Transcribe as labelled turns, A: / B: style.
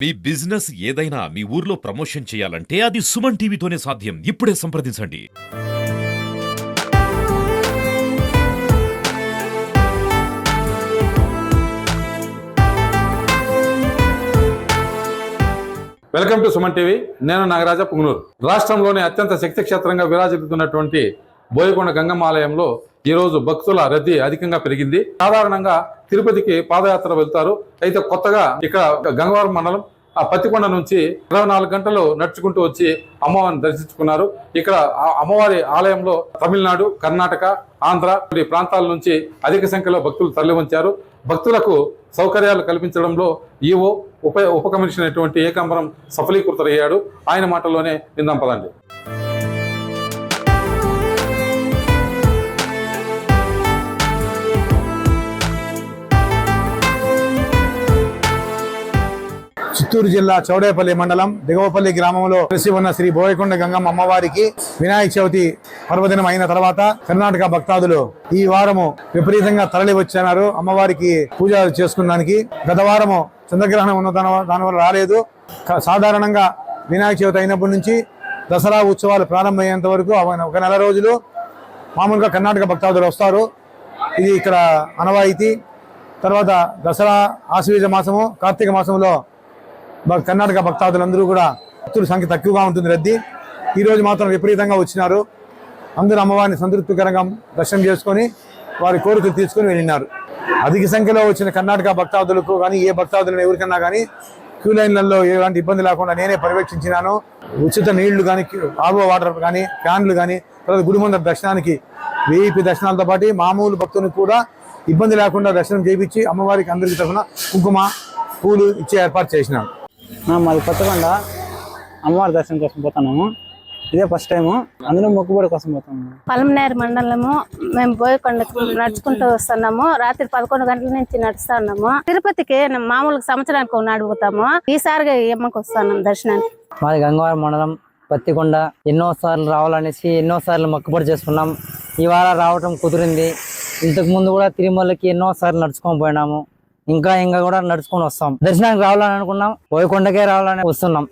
A: మీ business ఏదైనా మీ ఊర్లో promotion చేయాలంటే అది సుమన్ టీవీతోనే సాధ్యం. ఇప్పుడే సంప్రదించండి.
B: Welcome to Suman TV. నేను నాగరాజ పుంగనూరు. రాష్ట్రంలోని అత్యంత శక్తి క్షేత్రంగా విరాజిల్లుతున్నటువంటి బోయకొండ గంగమ్మ ఆలయంలో ఈరోజు భక్తుల రద్దీ అధికంగా పెరిగింది. సాధారణంగా తిరుపతికి పాదయాత్ర వెళ్తారు. అయితే కొత్తగా ఇక్కడ గంగవరం మండలం పత్తికొండ నుంచి 24 గంటలు నడుచుకుంటూ వచ్చి అమ్మవారిని దర్శించుకున్నారు. ఇక్కడ అమ్మవారి ఆలయంలో తమిళనాడు, కర్ణాటక, ఆంధ్ర ప్రాంతాల నుంచి అధిక సంఖ్యలో భక్తులు తరలివచ్చారు. భక్తులకు సౌకర్యాలు కల్పించడంలో ఈవో ఉప కమిషనర్ అయినటువంటి ఏకాంబరం సఫలీకృతయ్యాడు. ఆయన మాటల్లోనే విందాం పదండి.
C: చిత్తూరు జిల్లా చౌడేపల్లి మండలం దిగవపల్లి గ్రామంలో కలిసి ఉన్న శ్రీ బోయకొండ గంగమ్మ అమ్మవారికి వినాయక చవితి పర్వదినం అయిన తర్వాత కర్ణాటక భక్తాదులు ఈ వారము విపరీతంగా తరలి వచ్చారు అమ్మవారికి పూజ చేసుకున్నానికి. గత వారము చంద్రగ్రహణం ఉన్న దానివల్ల రాలేదు. సాధారణంగా వినాయక చవితి అయినప్పటి నుంచి దసరా ఉత్సవాలు ప్రారంభమయ్యేంత వరకు ఒక నెల రోజులు మామూలుగా కర్ణాటక భక్తాదులు వస్తారు. ఇది ఇక్కడ అనవాయితీ. తర్వాత దసరా ఆశ్వీజ మాసము, కార్తీక మాసంలో కర్ణాటక భక్తాదులందరూ కూడా భక్తుల సంఖ్య తక్కువగా ఉంటుంది రద్దీ. ఈరోజు మాత్రం విపరీతంగా వచ్చినారు. అందరూ అమ్మవారిని సంతృప్తికరంగా దర్శనం చేసుకొని వారి కోరికలు తీసుకొని వెళ్ళినారు. అధిక సంఖ్యలో వచ్చిన కర్ణాటక భక్తాదులకు కానీ ఏ భక్తాదులను ఎవరికన్నా కానీ క్యూ లైన్లలో ఎలాంటి ఇబ్బంది లేకుండా నేనే పర్యవేక్షించినాను. ఉచిత నీళ్లు కానీ, ఆర్వో వాటర్ కానీ, ఫ్యాన్లు కానీ, తర్వాత గుడి ముందర దర్శనానికి VIP దర్శనాలతో పాటు మామూలు భక్తులకు కూడా ఇబ్బంది లేకుండా దర్శనం చేయించి అమ్మవారికి అందరికీ తరఫున కుంకుమ, పూలు ఇచ్చే ఏర్పాటు చేసినాను.
D: మాది కొత్తకొండ అమ్మవారి దర్శనం కోసం పోతున్నాము. ఇదే ఫస్ట్ టైము, అందులో మొక్కుబడి కోసం పోతున్నాము.
E: పలమనేరు మండలము. మేము బోయకొండకు నడుచుకుంటూ వస్తున్నాము. రాత్రి 11 గంటల నుంచి నడుస్తా ఉన్నాము. తిరుపతికి మామూలుగా సంవత్సరానికి ఒకనాడు పోతాము. ఈసారిగా ఈ అమ్మకు వస్తున్నాం దర్శనానికి.
D: మాది గంగవరం మండలం పత్తికొండ. ఎన్నోసార్లు రావాలనేసి ఎన్నోసార్లు మొక్కుబడి చేసుకున్నాం. ఈ వారం రావటం కుదిరింది. ఇంతకు ముందు కూడా తిరుమలకి ఎన్నోసార్లు నడుచుకొని పోయినాము. ఇంకా కూడా నడుచుకొని వస్తాం. దర్శనానికి రావాలని అనుకున్నాం, బోయకొండకే రావాలని వస్తున్నాం.